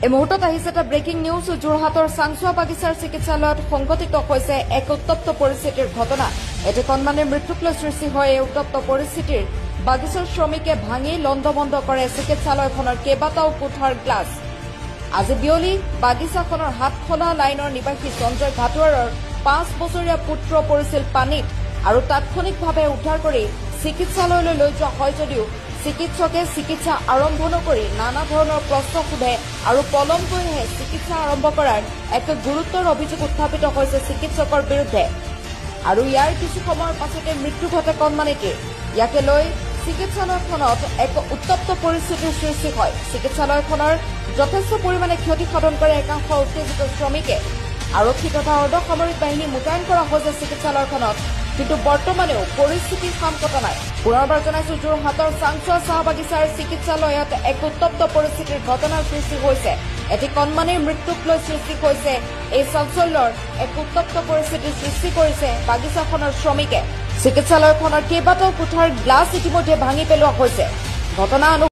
এই মুহূৰ্তত আহিছে এটা ব্ৰেকিং নিউজ। যোৰহাটৰ চাংচুৱা বাগিচাৰ চিকিৎসালয়ত সংঘটিত হৈছে এক উত্তপ্ত পৰিস্থিতিৰ ঘটনা। এটি কণমানিৰ মৃত্যুক লৈ সৃষ্টি হয় এই উত্তপ্ত পৰিস্থিতিৰ। বাগিচাৰ শ্ৰমিকে ভাঙি লণ্ডভণ্ড কৰে চিকিৎসালয়খনৰ কেইবাটাও কোঠাৰ গ্লাছ। আজি বিয়লি বাগিচাখনৰ হাতখোলা লাইনৰ নিবাসী সঞ্জয় ঘাটোৱাৰৰ 5 বছৰীয়া পুত্ৰ পৰিছিল পানীত আৰু তাৎক্ষণিকভাৱে উদ্ধাৰ কৰি চিকিৎসালয়লৈ লৈ যোৱা হয় যদিও চিকিৎসকে চিকিৎসা আৰম্ভ নকৰি নানা ধৰণৰ প্ৰশ্ন সোধে আৰু পলমকৈহে চিকিৎসা আৰম্ভ কৰাৰ এক গুৰুতৰ অভিযোগ উত্থাপিত হৈছে চিকিৎসকৰ বিৰুদ্ধে। আৰু ইয়াৰ কিছু সময়ৰ পাছতে মৃত্যু ঘটে কণমানিটিৰ। ইয়াকে লৈ চিকিৎসালয়খনত এক উত্তপ্ত পৰিস্থিতিৰ সৃষ্টি হয়। চিকিৎসালয়খনৰ যথেষ্ট পৰিমাণে ক্ষতি সাধন কৰে একাংশ উত্তেজিত শ্ৰমিকে। আৰক্ষী তথা অৰ্ধসামৰিক বাহিনী মোতায়েন কৰা হৈছে চিকিৎসালয়খনত, কিন্তু বৰ্তমানেও পৰিস্থিতি শান্ত নাই। পুনৰবাৰ জনাইছো, যোৰহাটৰ চাংচুৱা চাহ বাগিচাৰ চিকিৎসালয়ত এক উত্তপ্ত পৰিস্থিতিৰ ঘটনাৰ সৃষ্টি হৈছে। এটি কণমানিৰ মৃত্যুক লৈ সৃষ্টি হৈছে এই চাঞ্চল্যৰ এক উত্তপ্ত পৰিস্থিতিৰ সৃষ্টি কৰিছে বাগিচাখনৰ শ্ৰমিকে। চিকিৎসালয়খনৰ কেইবাটাও কোঠাৰ গ্লাছ ইতিমধ্যে ভাঙি পেলোৱা হৈছে। ঘটনা